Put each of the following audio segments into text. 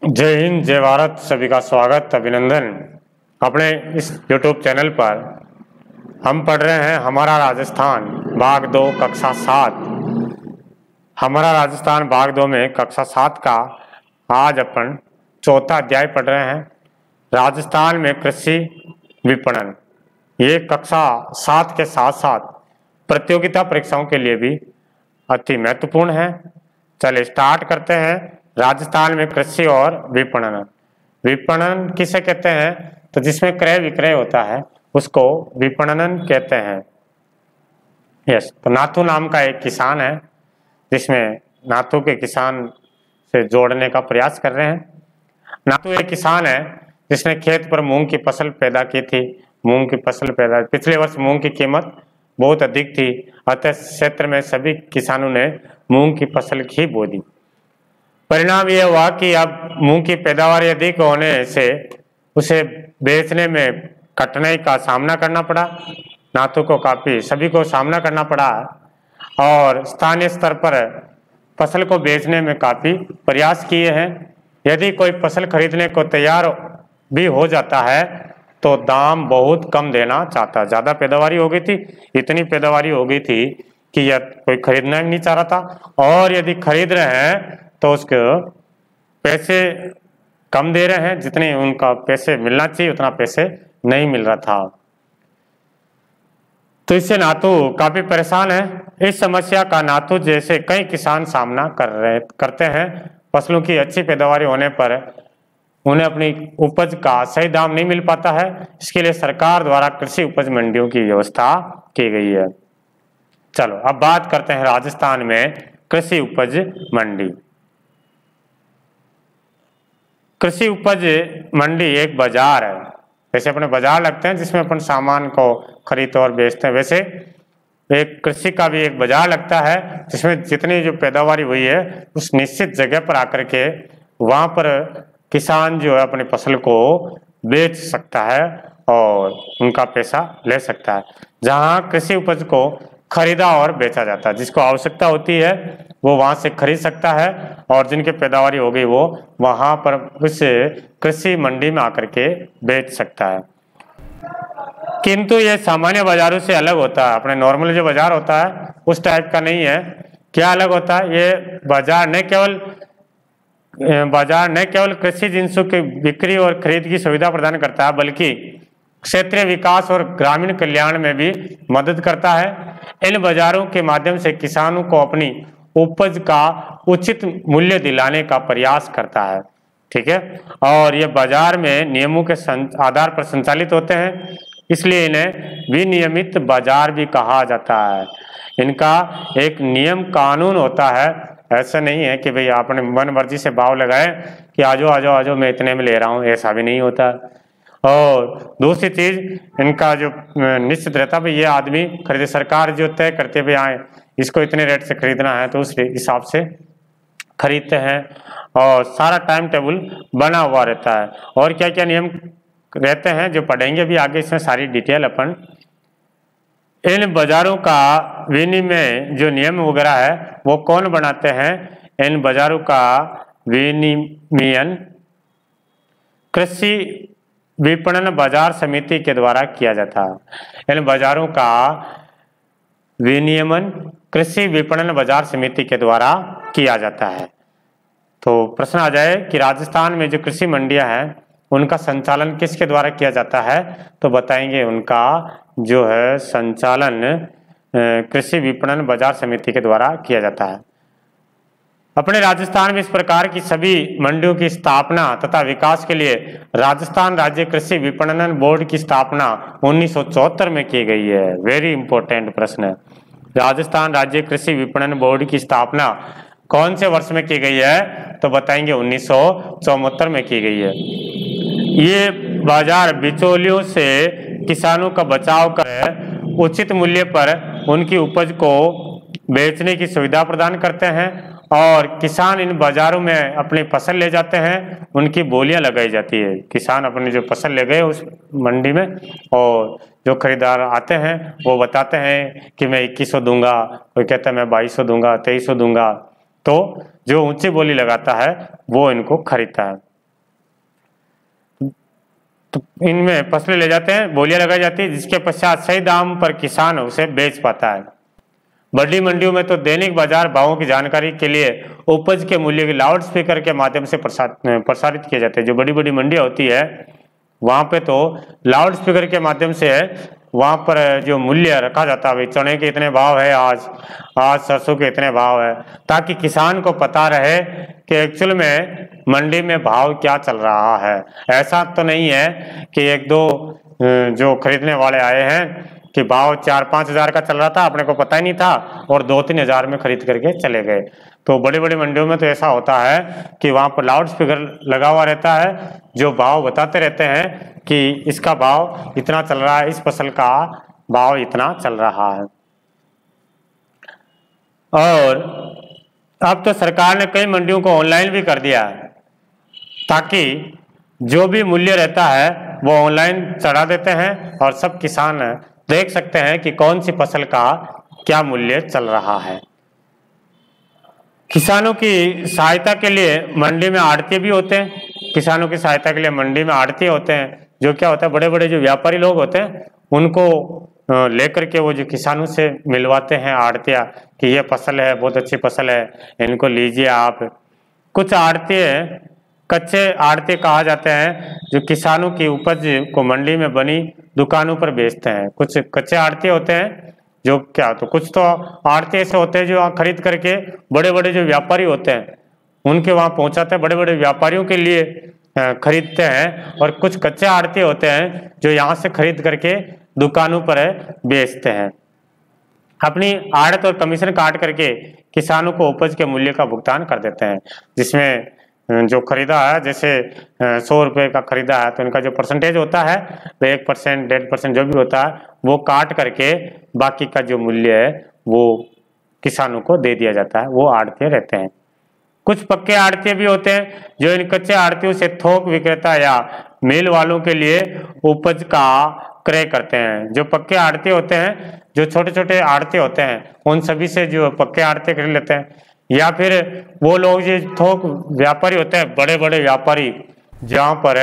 जय हिंद, जय भारत। सभी का स्वागत, अभिनंदन। अपने इस YouTube चैनल पर हम पढ़ रहे हैं हमारा राजस्थान भाग 2 कक्षा 7। हमारा राजस्थान भाग 2 में कक्षा 7 का आज अपन चौथा अध्याय पढ़ रहे हैं, राजस्थान में कृषि विपणन। ये कक्षा 7 के साथ साथ प्रतियोगिता परीक्षाओं के लिए भी अति महत्वपूर्ण है। चलिए स्टार्ट करते हैं। राजस्थान में कृषि और विपणन। विपणन किसे कहते हैं? तो जिसमें क्रय विक्रय होता है उसको विपणन कहते हैं। यस, तो नाथू नाम का एक किसान है, जिसमें नाथू के किसान से जोड़ने का प्रयास कर रहे हैं। नाथू एक किसान है जिसने खेत पर मूंग की फसल पैदा की थी। मूंग की फसल पैदा, पिछले वर्ष मूंग की कीमत बहुत अधिक थी, अतः क्षेत्र में सभी किसानों ने मूंग की फसल ही बो दी। परिणाम यह हुआ कि अब मूंग की पैदावार अधिक होने से उसे बेचने में कठिनाई का सामना करना पड़ा। नाथू को सभी को सामना करना पड़ा और स्थानीय स्तर पर फसल को बेचने में काफी प्रयास किए हैं। यदि कोई फसल खरीदने को तैयार भी हो जाता है तो दाम बहुत कम देना चाहता। ज्यादा पैदावारी हो गई थी, इतनी पैदावारी हो गई थी कि यह कोई खरीदना नहीं चाह रहा था, और यदि खरीद रहे हैं तो उसके पैसे कम दे रहे हैं। जितने उनका पैसे मिलना चाहिए उतना पैसे नहीं मिल रहा था। तो इससे नाथू काफी परेशान है। इस समस्या का नाथू जैसे कई किसान सामना करते हैं। फसलों की अच्छी पैदावारी होने पर उन्हें अपनी उपज का सही दाम नहीं मिल पाता है। इसके लिए सरकार द्वारा कृषि उपज मंडियों की व्यवस्था की गई है। चलो अब बात करते हैं राजस्थान में कृषि उपज मंडी। कृषि उपज मंडी एक बाजार है। जैसे अपने बाजार लगते हैं जिसमें अपन सामान को खरीदते और बेचते हैं, वैसे एक कृषि का भी एक बाजार लगता है जिसमें जितनी जो पैदावारी हुई है उस निश्चित जगह पर आकर के वहां पर किसान जो है अपनी फसल को बेच सकता है और उनका पैसा ले सकता है। जहां कृषि उपज को खरीदा और बेचा जाता है, जिसको आवश्यकता होती है वो वहां से खरीद सकता है, और जिनकी पैदावारी हो गई वो वहां पर उस कृषि मंडी में आकर के बेच सकता है। किंतु ये सामान्य बाजारों से अलग होता है। अपने नॉर्मल जो बाजार होता है उस टाइप का नहीं है। क्या अलग होता है? ये बाजार न केवल कृषि जिंसों की बिक्री और खरीद की सुविधा प्रदान करता है, बल्कि क्षेत्रीय विकास और ग्रामीण कल्याण में भी मदद करता है। इन बाजारों के माध्यम से किसानों को अपनी उपज का उचित मूल्य दिलाने का प्रयास करता है। ठीक है, और ये बाजार में नियमों के आधार पर संचालित होते हैं, इसलिए इन्हें विनियमित बाजार भी कहा जाता है। इनका एक नियम कानून होता है। ऐसा नहीं है कि भाई आपने मन मर्जी से भाव लगाए कि आजो मैं इतने में ले रहा हूँ, ऐसा भी नहीं होता। और दूसरी चीज, इनका जो निश्चित रहता भाई ये आदमी खरीदे, सरकार जो तय करते भाई आए इसको इतने रेट से खरीदना है तो उस हिसाब से खरीदते हैं, और सारा टाइम टेबल बना हुआ रहता है। और क्या क्या नियम रहते हैं जो पढ़ेंगे भी आगे, इसमें सारी डिटेल अपन। इन बाजारों का विनिमय जो नियम वगैरह है वो कौन बनाते हैं? इन बाजारों का विनिमयन कृषि विपणन बाजार समिति के द्वारा किया जाता है। इन बाजारों का विनियमन कृषि विपणन बाजार समिति के द्वारा किया जाता है। तो प्रश्न आ जाए कि राजस्थान में जो कृषि मंडियां हैं उनका संचालन किसके द्वारा किया जाता है? तो बताएंगे उनका जो है संचालन कृषि विपणन बाजार समिति के द्वारा किया जाता है। अपने राजस्थान में इस प्रकार की सभी मंडियों की स्थापना तथा विकास के लिए राजस्थान राज्य कृषि विपणन बोर्ड की स्थापना 1974 में की गई है। वेरी इंपॉर्टेंट प्रश्न है। राजस्थान राज्य कृषि विपणन बोर्ड की स्थापना कौन से वर्ष में की गई है? तो बताएंगे 1974 में की गई है। ये बाजार बिचौलियों से किसानों का बचाव कर उचित मूल्य पर उनकी उपज को बेचने की सुविधा प्रदान करते हैं, और किसान इन बाजारों में अपनी फसल ले जाते हैं, उनकी बोलियां लगाई जाती है। किसान अपनी जो फसल ले गए उस मंडी में, और जो खरीदार आते हैं वो बताते हैं कि मैं 2100 दूंगा, कोई कहता है मैं 2200 दूंगा, 2300 दूंगा। तो जो ऊंची बोली लगाता है वो इनको खरीदता है। तो इनमें फसलें ले जाते हैं, बोलियां लगाई जाती है, जिसके पश्चात सही दाम पर किसान उसे बेच पाता है। बड़ी मंडियों में तो दैनिक बाजार भावों की जानकारी के लिए उपज के मूल्य के लाउड स्पीकर के माध्यम से प्रसारित किए जाते हैं। जो बड़ी बड़ी मंडियां होती है वहां पे तो लाउड स्पीकर के माध्यम से वहां पर जो मूल्य रखा जाता है, भाई चने के इतने भाव है, आज सरसों के इतने भाव है, ताकि किसान को पता रहे कि एक्चुअल में मंडी में भाव क्या चल रहा है। ऐसा तो नहीं है कि एक दो जो खरीदने वाले आए हैं कि भाव 4-5 हजार का चल रहा था, अपने को पता ही नहीं था, और 2-3 हजार में खरीद करके चले गए। तो बड़ी बड़ी मंडियों में तो ऐसा होता है कि वहां पर लाउड स्पीकर लगा हुआ रहता है, जो भाव बताते रहते हैं कि इसका भाव इतना चल रहा है, इस फसल का भाव इतना चल रहा है। और अब तो सरकार ने कई मंडियों को ऑनलाइन भी कर दिया है, ताकि जो भी मूल्य रहता है वो ऑनलाइन चढ़ा देते हैं और सब किसान देख सकते हैं कि कौन सी फसल का क्या मूल्य चल रहा है। किसानों की सहायता के लिए मंडी में आड़ती भी होते हैं। किसानों की सहायता के लिए मंडी में आड़ती होते हैं, जो क्या होता है, बड़े बड़े जो व्यापारी लोग होते हैं उनको लेकर के वो जो किसानों से मिलवाते हैं आड़तिया कि ये फसल है, बहुत अच्छी फसल है, इनको लीजिए आप। कुछ आड़ती कच्चे आड़ती कहा जाते हैं, जो किसानों की उपज को मंडी में बनी दुकानों पर बेचते हैं। कुछ कच्चे आड़ती होते हैं जो क्या, तो कुछ तो आड़ती ऐसे होते हैं जो खरीद करके बड़े बड़े जो व्यापारी होते हैं उनके वहां पहुंचाते हैं, बड़े बड़े व्यापारियों के लिए खरीदते हैं। और कुछ कच्चे आड़ती होते हैं जो यहाँ से खरीद करके दुकानों पर बेचते हैं। अपनी आड़त और कमीशन काट करके किसानों को उपज के मूल्य का भुगतान कर देते हैं, जिसमें जो खरीदा है, जैसे 100 रुपये का खरीदा है तो इनका जो परसेंटेज होता है वो 1%, 1.5% जो भी होता है वो काट करके बाकी का जो मूल्य है वो किसानों को दे दिया जाता है। वो आड़ती रहते हैं। कुछ पक्के आड़ती भी होते हैं जो इन कच्चे आड़तियों से थोक विक्रेता या मिल वालों के लिए उपज का क्रय करते हैं। जो पक्के आड़ती होते हैं, जो छोटे छोटे आड़ती होते हैं, उन सभी से जो पक्के आड़ती खरीद लेते हैं। या फिर वो लोग जो थोक व्यापारी होते हैं, बड़े बड़े व्यापारी, जहाँ पर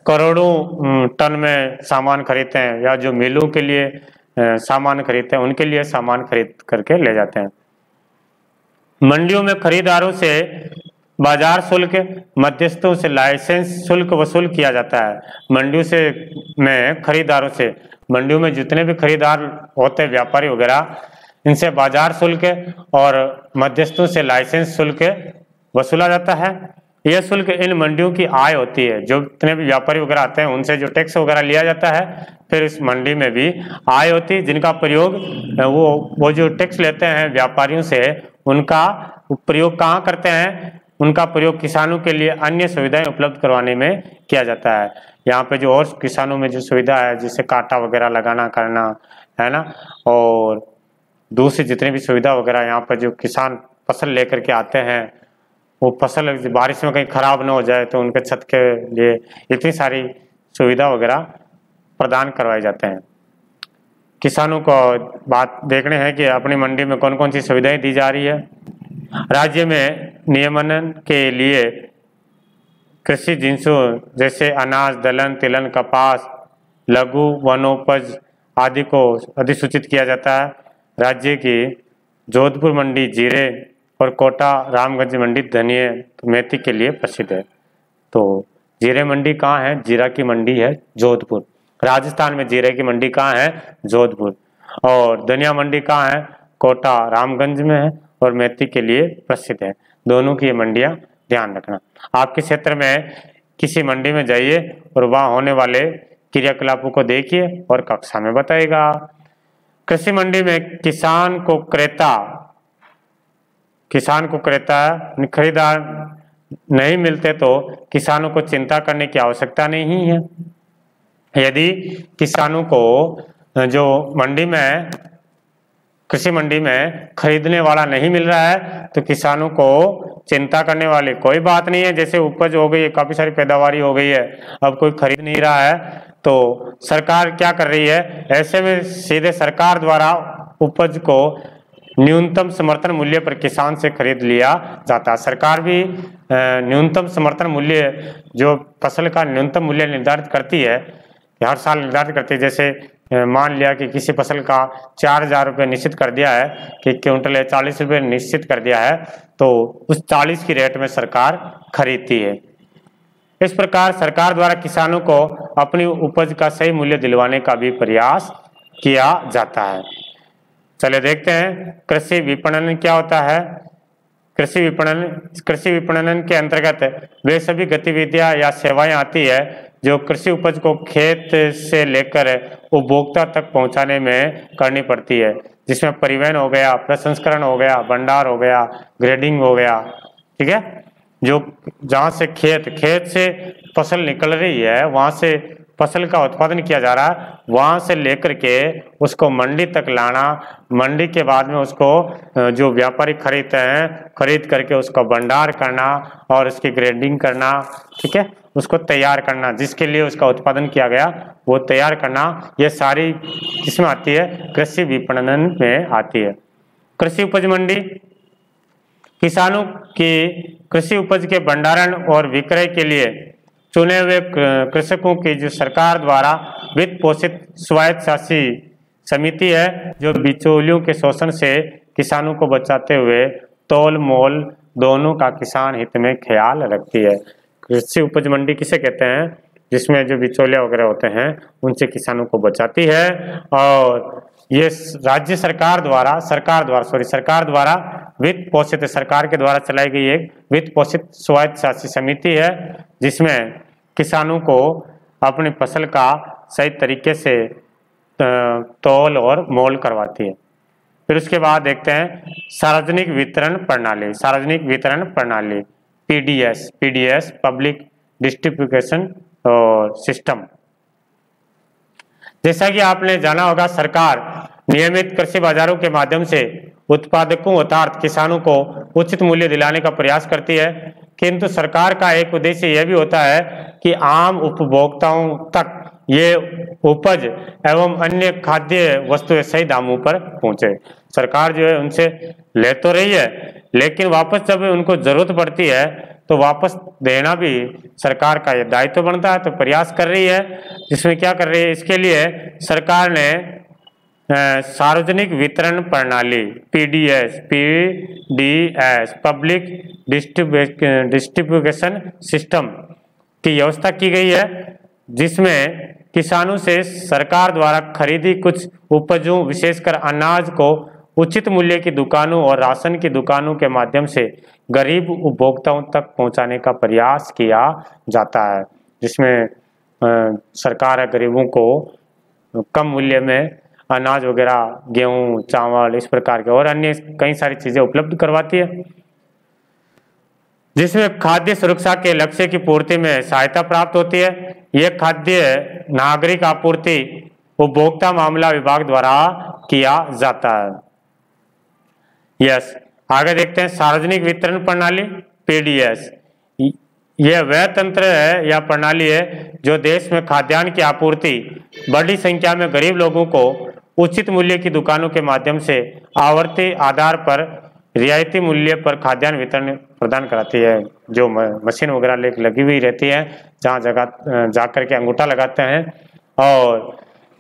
करोड़ों टन में सामान खरीदते हैं, या जो मिलों के लिए सामान खरीदते हैं, उनके लिए सामान खरीद करके ले जाते हैं। मंडियों में खरीदारों से बाजार शुल्क, मध्यस्थों से लाइसेंस शुल्क वसूल किया जाता है। मंडियों से में खरीदारों से, मंडियों में जितने भी खरीदार होते हैं, व्यापारी वगैरह, इनसे बाजार शुल्क और मध्यस्थों से लाइसेंस शुल्क वसूला जाता है। यह शुल्क इन मंडियों की आय होती है। जो जितने भी व्यापारी वगैरह आते हैं उनसे जो टैक्स वगैरह लिया जाता है, फिर इस मंडी में भी आय होती है, जिनका प्रयोग वो जो टैक्स लेते हैं व्यापारियों से, उनका प्रयोग कहाँ करते हैं? उनका प्रयोग किसानों के लिए अन्य सुविधाएं उपलब्ध करवाने में किया जाता है। यहाँ पे जो और किसानों में जो सुविधा है, जैसे कांटा वगैरह लगाना करना है ना, और दूसरी जितनी भी सुविधा वगैरह, यहाँ पर जो किसान फसल लेकर के आते हैं, वो फसल बारिश में कहीं खराब ना हो जाए तो उनके छत के लिए इतनी सारी सुविधा वगैरह प्रदान करवाए जाते हैं। किसानों को बात देखने हैं कि अपनी मंडी में कौन कौन सी सुविधाएं दी जा रही है। राज्य में नियमन के लिए कृषि जिन्सों जैसे अनाज, दलहन, तिलहन, कपास, लघु वनोपज आदि को अधिसूचित किया जाता है। राज्य की जोधपुर मंडी जीरे और कोटा रामगंज मंडी धनिये मेथी के लिए प्रसिद्ध है। तो जीरे मंडी कहाँ है? जीरा की मंडी है जोधपुर। राजस्थान में जीरे की मंडी कहाँ है? जोधपुर। और धनिया मंडी कहाँ है? कोटा रामगंज में है और मेथी के लिए प्रसिद्ध है। दोनों की ये मंडियां ध्यान रखना। आपके क्षेत्र में किसी मंडी में जाइए और वहाँ होने वाले क्रियाकलापों को देखिए और कक्षा में बताइएगा। कृषि मंडी में किसान को क्रेता खरीदार नहीं मिलते तो किसानों को चिंता करने की आवश्यकता नहीं है। यदि किसानों को जो कृषि मंडी में खरीदने वाला नहीं मिल रहा है तो किसानों को चिंता करने वाली कोई बात नहीं है। जैसे उपज हो गई है, काफी सारी पैदावारी हो गई है, अब कोई खरीद नहीं रहा है तो सरकार क्या कर रही है? ऐसे में सीधे सरकार द्वारा उपज को न्यूनतम समर्थन मूल्य पर किसान से खरीद लिया जाता है। सरकार भी न्यूनतम समर्थन मूल्य, जो फसल का न्यूनतम मूल्य निर्धारित करती है, कि हर साल निर्धारित करती है। जैसे मान लिया कि किसी फसल का 4,000 रुपये निश्चित कर दिया है कि क्विंटल 40 रुपये निश्चित कर दिया है, तो उस 40 की रेट में सरकार खरीदती है। इस प्रकार सरकार द्वारा किसानों को अपनी उपज का सही मूल्य दिलवाने का भी प्रयास किया जाता है। चलिए देखते हैं कृषि विपणन क्या होता है। कृषि विपणन के अंतर्गत वे सभी गतिविधियां या सेवाएं आती है जो कृषि उपज को खेत से लेकर उपभोक्ता तक पहुंचाने में करनी पड़ती है, जिसमें परिवहन हो गया, प्रसंस्करण हो गया, भंडार हो गया, ग्रेडिंग हो गया। ठीक है, जो जहाँ से खेत से फसल निकल रही है, वहाँ से फसल का उत्पादन किया जा रहा है, वहाँ से लेकर के उसको मंडी तक लाना, मंडी के बाद में उसको जो व्यापारी खरीदते हैं, खरीद करके उसका भंडार करना और उसकी ग्रेडिंग करना। ठीक है, उसको तैयार करना, जिसके लिए उसका उत्पादन किया गया वो तैयार करना, ये सारी किसमें आती है? कृषि विपणन में आती है। कृषि उपज मंडी किसानों की कृषि उपज के भंडारण और विक्रय के लिए चुने हुए कृषकों की जो सरकार द्वारा वित्त पोषित स्वायत्तशासी समिति है, जो बिचौलियों के शोषण से किसानों को बचाते हुए तोल मोल दोनों का किसान हित में ख्याल रखती है। कृषि उपज मंडी किसे कहते हैं? जिसमें जो बिचौलिया वगैरह होते हैं उनसे किसानों को बचाती है। और ये राज्य सरकार द्वारा वित्त पोषित, सरकार के द्वारा चलाई गई एक वित्त पोषित स्वायत्तशासी समिति है, जिसमें किसानों को अपनी फसल का सही तरीके से तौल और मोल करवाती है। फिर उसके बाद देखते हैं सार्वजनिक वितरण प्रणाली पीडीएस पब्लिक डिस्ट्रीब्यूशन सिस्टम। जैसा कि आपने जाना होगा, सरकार नियमित कृषि बाजारों के माध्यम से उत्पादकों अर्थात किसानों को उचित मूल्य दिलाने का प्रयास करती है, किंतु सरकार का एक उद्देश्य यह भी होता है कि आम उपभोक्ताओं तक ये उपज एवं अन्य खाद्य वस्तुएं सही दामों पर पहुंचे। सरकार जो है उनसे ले तो रही है, लेकिन वापस जब उनको जरूरत पड़ती है तो वापस देना भी सरकार का ये दायित्व बनता है, तो प्रयास कर रही है। जिसमें क्या कर रही है, इसके लिए सरकार ने सार्वजनिक वितरण प्रणाली पीडीएस पब्लिक डिस्ट्रीब्यूशन सिस्टम की व्यवस्था की गई है, जिसमें किसानों से सरकार द्वारा खरीदी कुछ उपजों विशेषकर अनाज को उचित मूल्य की दुकानों और राशन की दुकानों के माध्यम से गरीब उपभोक्ताओं तक पहुंचाने का प्रयास किया जाता है, जिसमें सरकार गरीबों को कम मूल्य में अनाज वगैरह, गेहूं, चावल, इस प्रकार के और अन्य कई सारी चीजें उपलब्ध करवाती है, जिसमें खाद्य सुरक्षा के लक्ष्य की पूर्ति में सहायता प्राप्त होती है। यह खाद्य नागरिक आपूर्ति उपभोक्ता मामला विभाग द्वारा किया जाता है। आगे देखते हैं सार्वजनिक वितरण प्रणाली पीडीएस। यह वह तंत्र है या प्रणाली है जो देश में खाद्यान्न की आपूर्ति बड़ी संख्या में गरीब लोगों को उचित मूल्य की दुकानों के माध्यम से आवर्ती आधार पर रियायती मूल्य पर खाद्यान्न वितरण प्रदान कराती है। जो मशीन वगैरह लगी हुई रहती है, जहाँ जगह जाकर के अंगूठा लगाते हैं और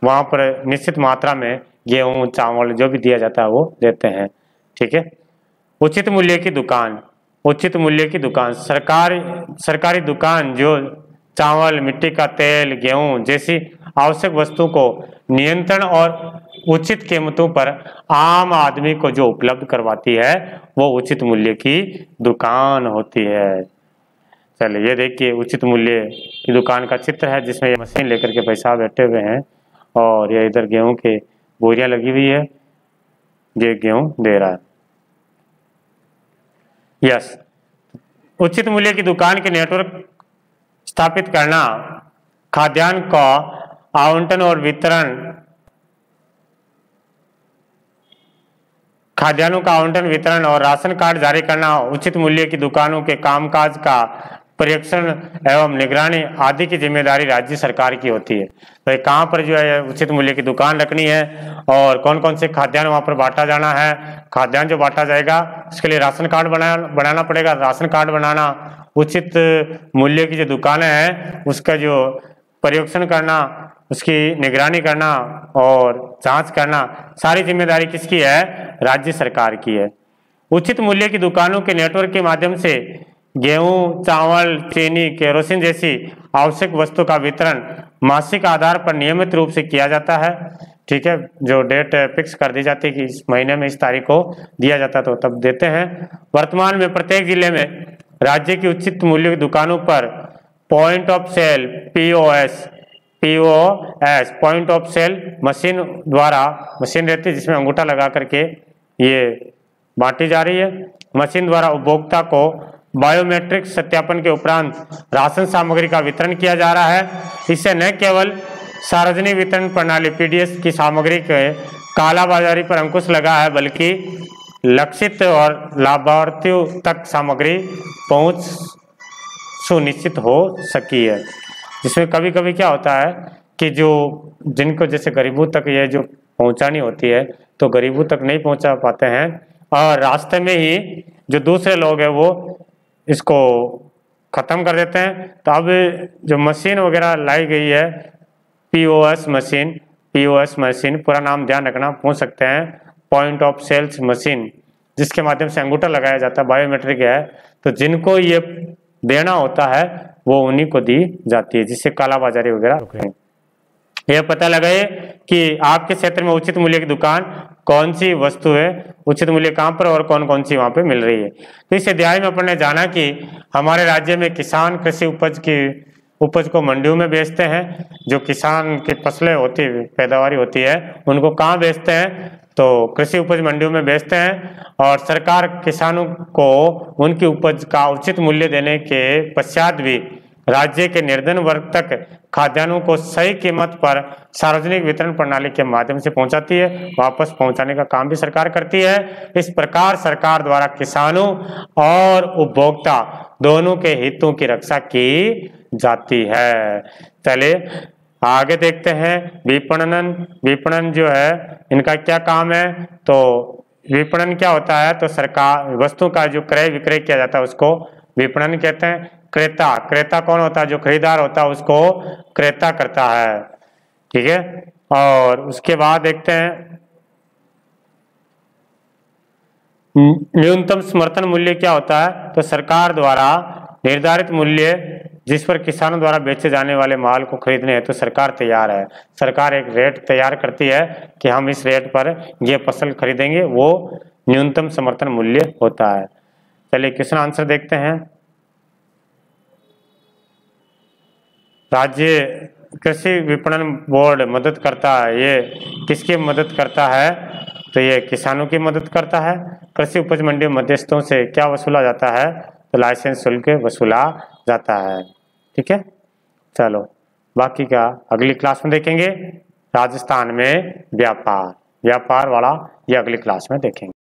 वहाँ पर निश्चित मात्रा में गेहूँ, चावल जो भी दिया जाता है वो देते हैं। ठीक है, उचित मूल्य की दुकान सरकारी दुकान जो चावल, मिट्टी का तेल, गेहूं जैसी आवश्यक वस्तु को नियंत्रण और उचित कीमतों पर आम आदमी को जो उपलब्ध करवाती है वो उचित मूल्य की दुकान होती है। चलिए ये देखिए उचित मूल्य की दुकान का चित्र है, जिसमें ये मशीन लेकर के पैसा बैठे हुए हैं और ये इधर गेहूं के बोरियां लगी हुई है, ये गेहूं दे रहा है। उचित मूल्य की दुकान के नेटवर्क स्थापित करना, खाद्यान्न का आवंटन और वितरण, खाद्यान्नों का आवंटन, वितरण और राशन कार्ड जारी करना, उचित मूल्य की दुकानों के कामकाज का परीक्षण एवं निगरानी आदि की जिम्मेदारी राज्य सरकार की होती है। तो कहाँ पर जो है उचित मूल्य की दुकान रखनी है और कौन कौन से खाद्यान्न वहाँ पर बांटा जाना है, खाद्यान्न जो बांटा जाएगा उसके लिए राशन कार्ड बनाना पड़ेगा। राशन कार्ड बनाना, उचित मूल्य की जो दुकानें हैं उसका जो पर्यवेक्षण करना, उसकी निगरानी करना और जांच करना, सारी जिम्मेदारी किसकी है? राज्य सरकार की है। उचित मूल्य की दुकानों के नेटवर्क के माध्यम से गेहूं, चावल, चीनी, केरोसिन जैसी आवश्यक वस्तु का वितरण मासिक आधार पर नियमित रूप से किया जाता है। ठीक है, जो डेट फिक्स कर दी जाती है कि इस महीने में इस तारीख को दिया जाता है तो तब देते हैं। वर्तमान में प्रत्येक जिले में राज्य की उचित मूल्य की दुकानों पर point of sale POS point of sale machine रहती है जिसमें अंगूठा लगा करके ये बांटी जा रही है। मशीन द्वारा उपभोक्ता को बायोमेट्रिक सत्यापन के उपरांत राशन सामग्री का वितरण किया जा रहा है। इससे न केवल सार्वजनिक वितरण प्रणाली पीडीएस की सामग्री के कालाबाजारी पर अंकुश लगा है, बल्कि लक्षित और लाभार्थियों तक सामग्री पहुंच सुनिश्चित हो सकी है। जिसमें कभी कभी क्या होता है कि जो जिनको जैसे गरीबों तक ये जो पहुंचानी होती है तो गरीबों तक नहीं पहुंचा पाते हैं और रास्ते में ही जो दूसरे लोग हैं वो इसको खत्म कर देते हैं। तो अब जो मशीन वगैरह लाई गई है पीओएस मशीन, पूरा नाम ध्यान रखना, पूछ सकते हैं, पॉइंट ऑफ सेल्स मशीन, जिसके माध्यम से अंगूठा लगाया जाता है, बायोमेट्रिक है। तो जिनको ये देना होता है वो उन्हीं को दी जाती है, जिससे कालाबाजारी वगैरह रुके। यह पता लगाए कि आपके क्षेत्र में उचित मूल्य की दुकान कौन सी वस्तु है, उचित मूल्य कहाँ पर और कौन कौन सी वहाँ पे मिल रही है। तो इस अध्याय में अपन ने जाना कि हमारे राज्य में किसान कृषि उपज को मंडियों में बेचते हैं। जो किसान की फसलें होती है, पैदावारी होती है, उनको कहाँ बेचते हैं? तो कृषि उपज मंडियों में बेचते हैं। और सरकार किसानों को उनकी उपज का उचित मूल्य देने के पश्चात भी राज्य के निर्धन वर्ग तक खाद्यान्नों को सही कीमत पर सार्वजनिक वितरण प्रणाली के माध्यम से पहुंचाती है। वापस पहुंचाने का काम भी सरकार करती है। इस प्रकार सरकार द्वारा किसानों और उपभोक्ता दोनों के हितों की रक्षा की जाती है। चलिए आगे देखते हैं विपणन जो है इनका क्या काम है। तो विपणन क्या होता है? तो सरकार वस्तु का जो क्रय विक्रय किया जाता है उसको विपणन कहते हैं। क्रेता कौन होता है? जो खरीदार होता है उसको क्रेता करता है। ठीक है, और उसके बाद देखते हैं न्यूनतम समर्थन मूल्य क्या होता है? तो सरकार द्वारा निर्धारित मूल्य जिस पर किसानों द्वारा बेचे जाने वाले माल को खरीदने हेतु तो सरकार तैयार है। सरकार एक रेट तैयार करती है कि हम इस रेट पर ये फसल खरीदेंगे, वो न्यूनतम समर्थन मूल्य होता है। चलिए क्वेश्चन आंसर देखते हैं। राज्य कृषि विपणन बोर्ड मदद करता है, ये किसकी मदद करता है? तो ये किसानों की मदद करता है। कृषि उपज मंडी मध्यस्थों से क्या वसूला जाता है? तो लाइसेंस शुल्क वसूला जाता है। ठीक है, चलो बाकी का अगली क्लास में देखेंगे। राजस्थान में व्यापार वाला ये अगली क्लास में देखेंगे।